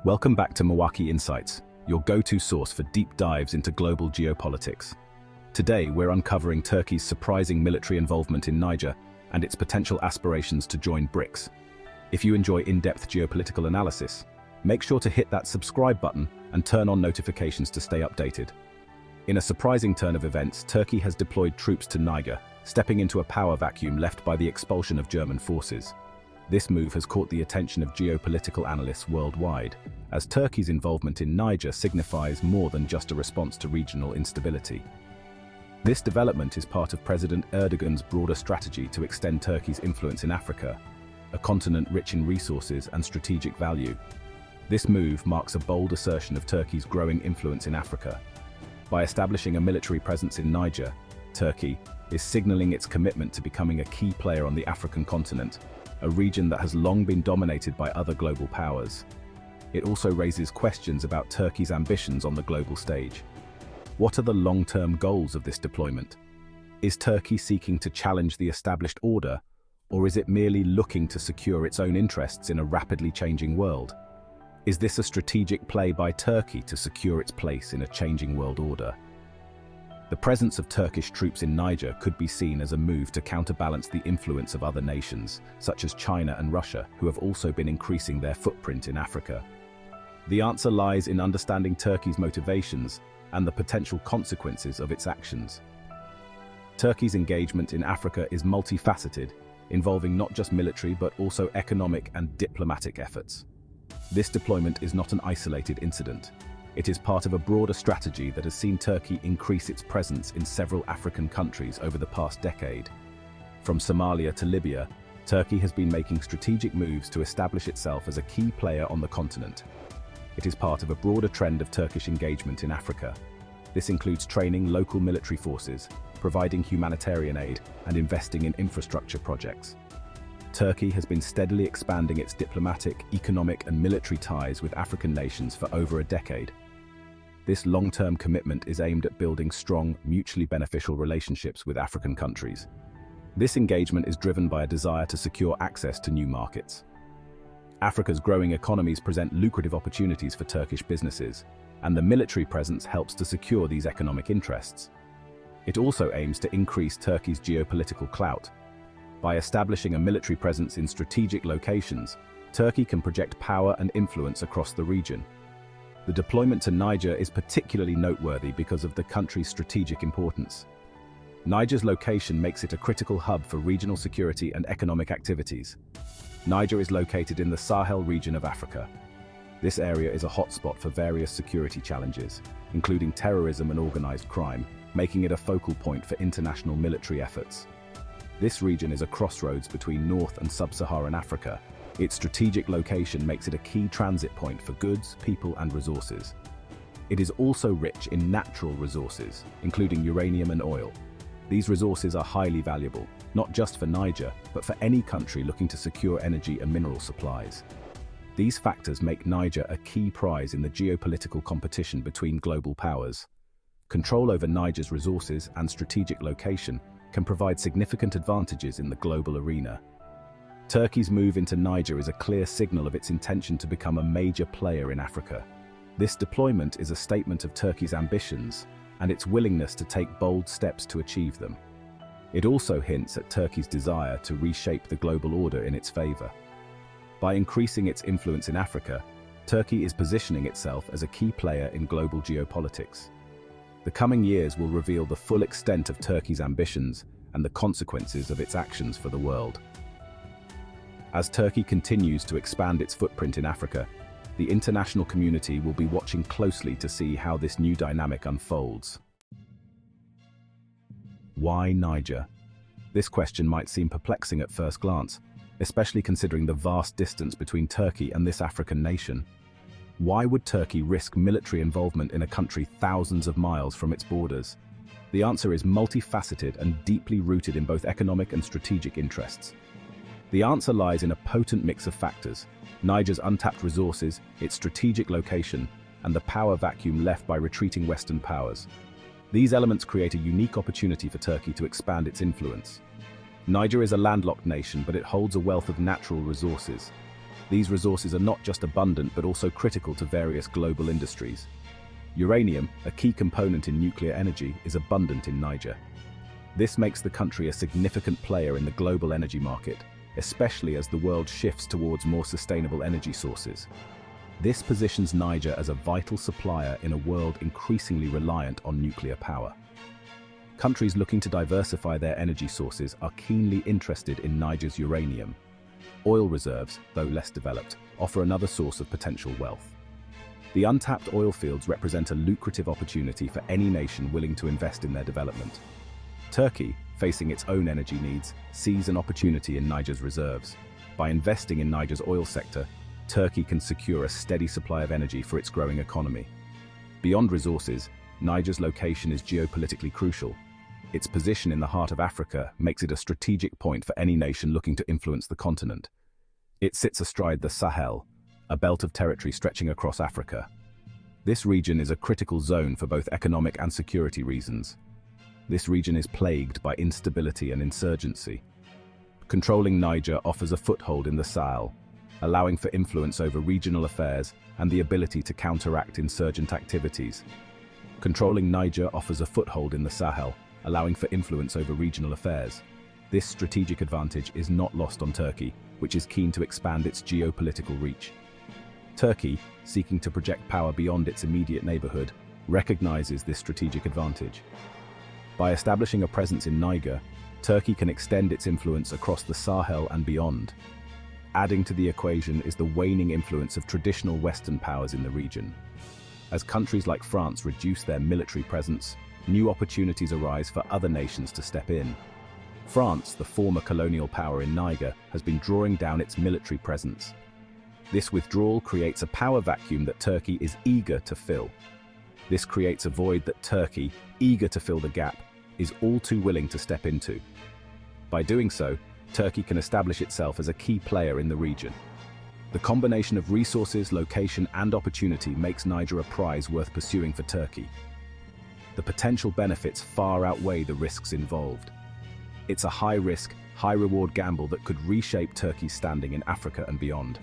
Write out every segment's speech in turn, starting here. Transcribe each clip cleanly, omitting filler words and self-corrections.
Welcome back to Milwaukee Insights, your go-to source for deep dives into global geopolitics. Today, we're uncovering Turkey's surprising military involvement in Niger and its potential aspirations to join BRICS. If you enjoy in-depth geopolitical analysis, make sure to hit that subscribe button and turn on notifications to stay updated. In a surprising turn of events, Turkey has deployed troops to Niger, stepping into a power vacuum left by the expulsion of German forces. This move has caught the attention of geopolitical analysts worldwide, as Turkey's involvement in Niger signifies more than just a response to regional instability. This development is part of President Erdogan's broader strategy to extend Turkey's influence in Africa, a continent rich in resources and strategic value. This move marks a bold assertion of Turkey's growing influence in Africa. By establishing a military presence in Niger, Turkey is signaling its commitment to becoming a key player on the African continent, a region that has long been dominated by other global powers. It also raises questions about Turkey's ambitions on the global stage. What are the long-term goals of this deployment? Is Turkey seeking to challenge the established order, or is it merely looking to secure its own interests in a rapidly changing world? Is this a strategic play by Turkey to secure its place in a changing world order? The presence of Turkish troops in Niger could be seen as a move to counterbalance the influence of other nations, such as China and Russia, who have also been increasing their footprint in Africa. The answer lies in understanding Turkey's motivations and the potential consequences of its actions. Turkey's engagement in Africa is multifaceted, involving not just military but also economic and diplomatic efforts. This deployment is not an isolated incident. It is part of a broader strategy that has seen Turkey increase its presence in several African countries over the past decade. From Somalia to Libya, Turkey has been making strategic moves to establish itself as a key player on the continent. It is part of a broader trend of Turkish engagement in Africa. This includes training local military forces, providing humanitarian aid, and investing in infrastructure projects. Turkey has been steadily expanding its diplomatic, economic, and military ties with African nations for over a decade. This long-term commitment is aimed at building strong, mutually beneficial relationships with African countries. This engagement is driven by a desire to secure access to new markets. Africa's growing economies present lucrative opportunities for Turkish businesses, and the military presence helps to secure these economic interests. It also aims to increase Turkey's geopolitical clout. By establishing a military presence in strategic locations, Turkey can project power and influence across the region. The deployment to Niger is particularly noteworthy because of the country's strategic importance. Niger's location makes it a critical hub for regional security and economic activities. Niger is located in the Sahel region of Africa. This area is a hotspot for various security challenges, including terrorism and organized crime, making it a focal point for international military efforts. This region is a crossroads between North and Sub-Saharan Africa. Its strategic location makes it a key transit point for goods, people, and resources. It is also rich in natural resources, including uranium and oil. These resources are highly valuable, not just for Niger, but for any country looking to secure energy and mineral supplies. These factors make Niger a key prize in the geopolitical competition between global powers. Control over Niger's resources and strategic location can provide significant advantages in the global arena. Turkey's move into Niger is a clear signal of its intention to become a major player in Africa. This deployment is a statement of Turkey's ambitions and its willingness to take bold steps to achieve them. It also hints at Turkey's desire to reshape the global order in its favor. By increasing its influence in Africa, Turkey is positioning itself as a key player in global geopolitics. The coming years will reveal the full extent of Turkey's ambitions and the consequences of its actions for the world. As Turkey continues to expand its footprint in Africa, the international community will be watching closely to see how this new dynamic unfolds. Why Niger? This question might seem perplexing at first glance, especially considering the vast distance between Turkey and this African nation. Why would Turkey risk military involvement in a country thousands of miles from its borders? The answer is multifaceted and deeply rooted in both economic and strategic interests. The answer lies in a potent mix of factors: Niger's untapped resources, its strategic location, and the power vacuum left by retreating Western powers. These elements create a unique opportunity for Turkey to expand its influence. Niger is a landlocked nation, but it holds a wealth of natural resources. These resources are not just abundant but also critical to various global industries. Uranium, a key component in nuclear energy, is abundant in Niger. This makes the country a significant player in the global energy market, especially as the world shifts towards more sustainable energy sources. This positions Niger as a vital supplier in a world increasingly reliant on nuclear power. Countries looking to diversify their energy sources are keenly interested in Niger's uranium. Oil reserves, though less developed, offer another source of potential wealth. The untapped oil fields represent a lucrative opportunity for any nation willing to invest in their development. Turkey, facing its own energy needs, sees an opportunity in Niger's reserves. By investing in Niger's oil sector, Turkey can secure a steady supply of energy for its growing economy. Beyond resources, Niger's location is geopolitically crucial. Its position in the heart of Africa makes it a strategic point for any nation looking to influence the continent. It sits astride the Sahel, a belt of territory stretching across Africa. This region is a critical zone for both economic and security reasons. This region is plagued by instability and insurgency. Controlling Niger offers a foothold in the Sahel, allowing for influence over regional affairs and the ability to counteract insurgent activities. Controlling Niger offers a foothold in the Sahel, allowing for influence over regional affairs. This strategic advantage is not lost on Turkey, which is keen to expand its geopolitical reach. Turkey, seeking to project power beyond its immediate neighborhood, recognizes this strategic advantage. By establishing a presence in Niger, Turkey can extend its influence across the Sahel and beyond. Adding to the equation is the waning influence of traditional Western powers in the region. As countries like France reduce their military presence, new opportunities arise for other nations to step in. France, the former colonial power in Niger, has been drawing down its military presence. This withdrawal creates a power vacuum that Turkey is eager to fill. This creates a void that Turkey, eager to fill the gap, is all too willing to step into. By doing so, Turkey can establish itself as a key player in the region. The combination of resources, location, and opportunity makes Niger a prize worth pursuing for Turkey. The potential benefits far outweigh the risks involved. It's a high-risk, high-reward gamble that could reshape Turkey's standing in Africa and beyond.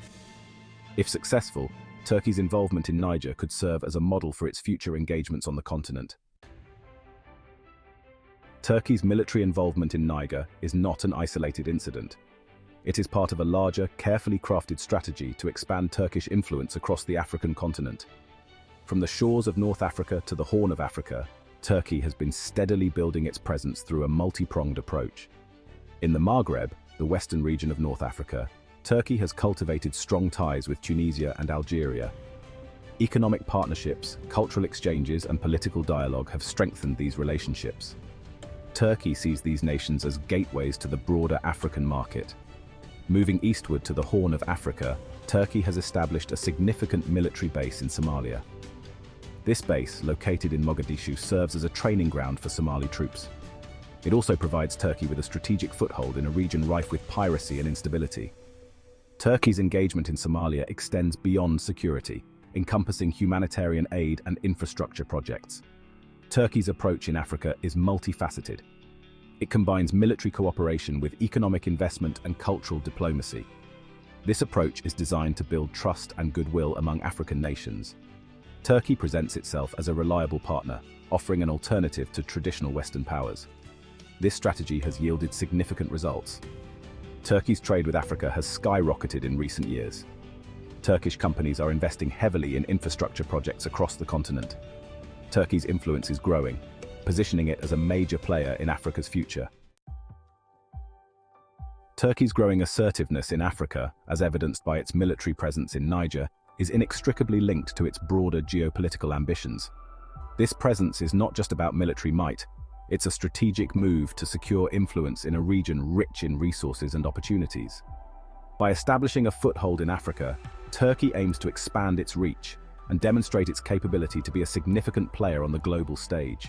If successful, Turkey's involvement in Niger could serve as a model for its future engagements on the continent. Turkey's military involvement in Niger is not an isolated incident. It is part of a larger, carefully crafted strategy to expand Turkish influence across the African continent. From the shores of North Africa to the Horn of Africa, Turkey has been steadily building its presence through a multi-pronged approach. In the Maghreb, the western region of North Africa, Turkey has cultivated strong ties with Tunisia and Algeria. Economic partnerships, cultural exchanges, and political dialogue have strengthened these relationships. Turkey sees these nations as gateways to the broader African market. Moving eastward to the Horn of Africa, Turkey has established a significant military base in Somalia. This base, located in Mogadishu, serves as a training ground for Somali troops. It also provides Turkey with a strategic foothold in a region rife with piracy and instability. Turkey's engagement in Somalia extends beyond security, encompassing humanitarian aid and infrastructure projects. Turkey's approach in Africa is multifaceted. It combines military cooperation with economic investment and cultural diplomacy. This approach is designed to build trust and goodwill among African nations. Turkey presents itself as a reliable partner, offering an alternative to traditional Western powers. This strategy has yielded significant results. Turkey's trade with Africa has skyrocketed in recent years. Turkish companies are investing heavily in infrastructure projects across the continent. Turkey's influence is growing, positioning it as a major player in Africa's future. Turkey's growing assertiveness in Africa, as evidenced by its military presence in Niger, is inextricably linked to its broader geopolitical ambitions. This presence is not just about military might, it's a strategic move to secure influence in a region rich in resources and opportunities. By establishing a foothold in Africa, Turkey aims to expand its reach and demonstrate its capability to be a significant player on the global stage.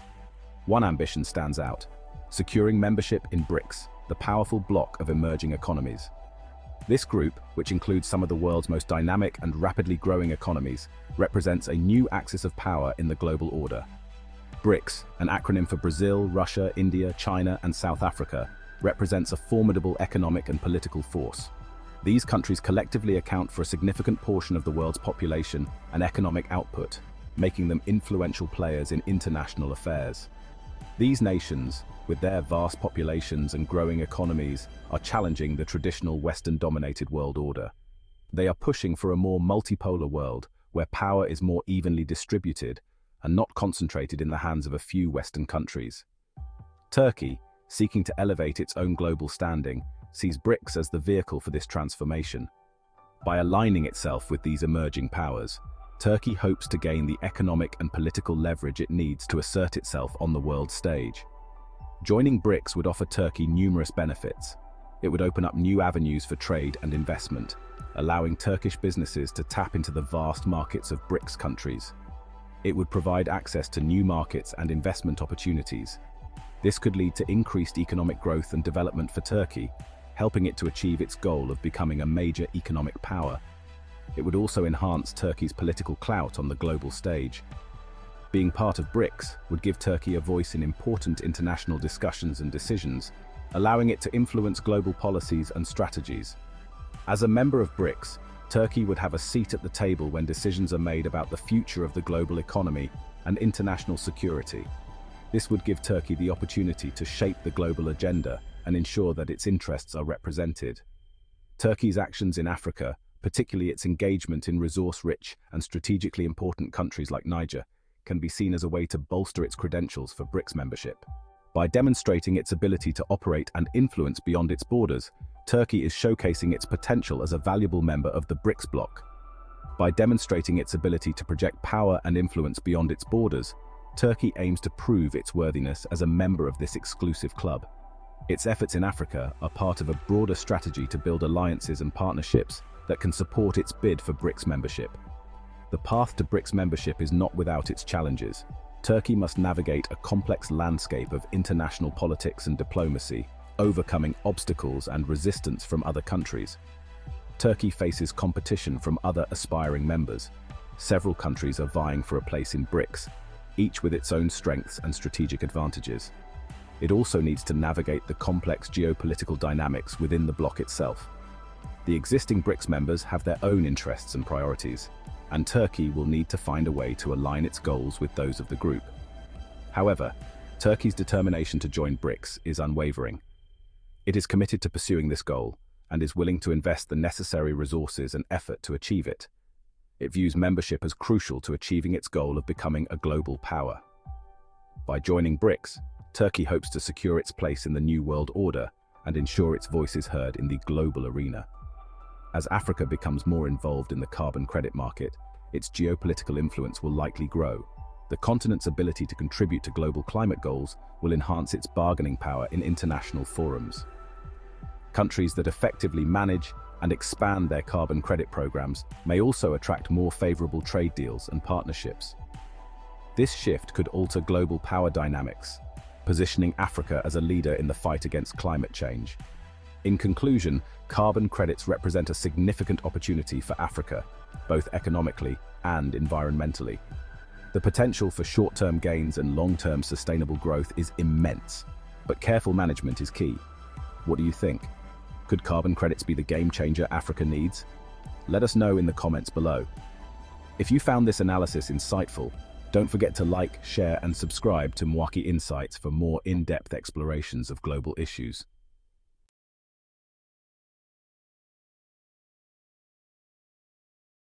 One ambition stands out: securing membership in BRICS, the powerful bloc of emerging economies. This group, which includes some of the world's most dynamic and rapidly growing economies, represents a new axis of power in the global order. BRICS, an acronym for Brazil, Russia, India, China, and South Africa, represents a formidable economic and political force. These countries collectively account for a significant portion of the world's population and economic output, making them influential players in international affairs. These nations, with their vast populations and growing economies, are challenging the traditional Western-dominated world order. They are pushing for a more multipolar world, where power is more evenly distributed and not concentrated in the hands of a few Western countries. Turkey, seeking to elevate its own global standing, sees BRICS as the vehicle for this transformation. By aligning itself with these emerging powers, Turkey hopes to gain the economic and political leverage it needs to assert itself on the world stage. Joining BRICS would offer Turkey numerous benefits. It would open up new avenues for trade and investment, allowing Turkish businesses to tap into the vast markets of BRICS countries. It would provide access to new markets and investment opportunities. This could lead to increased economic growth and development for Turkey, helping it to achieve its goal of becoming a major economic power. It would also enhance Turkey's political clout on the global stage. Being part of BRICS would give Turkey a voice in important international discussions and decisions, allowing it to influence global policies and strategies. As a member of BRICS, Turkey would have a seat at the table when decisions are made about the future of the global economy and international security. This would give Turkey the opportunity to shape the global agenda and ensure that its interests are represented. Turkey's actions in Africa, particularly its engagement in resource-rich and strategically important countries like Niger, can be seen as a way to bolster its credentials for BRICS membership. By demonstrating its ability to operate and influence beyond its borders, Turkey is showcasing its potential as a valuable member of the BRICS bloc. By demonstrating its ability to project power and influence beyond its borders, Turkey aims to prove its worthiness as a member of this exclusive club. Its efforts in Africa are part of a broader strategy to build alliances and partnerships that can support its bid for BRICS membership. The path to BRICS membership is not without its challenges. Turkey must navigate a complex landscape of international politics and diplomacy, overcoming obstacles and resistance from other countries. Turkey faces competition from other aspiring members. Several countries are vying for a place in BRICS, each with its own strengths and strategic advantages. It also needs to navigate the complex geopolitical dynamics within the bloc itself. The existing BRICS members have their own interests and priorities, and Turkey will need to find a way to align its goals with those of the group. However, Turkey's determination to join BRICS is unwavering. It is committed to pursuing this goal and is willing to invest the necessary resources and effort to achieve it. It views membership as crucial to achieving its goal of becoming a global power. By joining BRICS, Turkey hopes to secure its place in the new world order and ensure its voice is heard in the global arena. As Africa becomes more involved in the carbon credit market, its geopolitical influence will likely grow. The continent's ability to contribute to global climate goals will enhance its bargaining power in international forums. Countries that effectively manage and expand their carbon credit programs may also attract more favorable trade deals and partnerships. This shift could alter global power dynamics, positioning Africa as a leader in the fight against climate change. In conclusion, carbon credits represent a significant opportunity for Africa, both economically and environmentally. The potential for short-term gains and long-term sustainable growth is immense, but careful management is key. What do you think? Could carbon credits be the game changer Africa needs? Let us know in the comments below. If you found this analysis insightful, don't forget to like, share, and subscribe to Mwaki Insights for more in-depth explorations of global issues.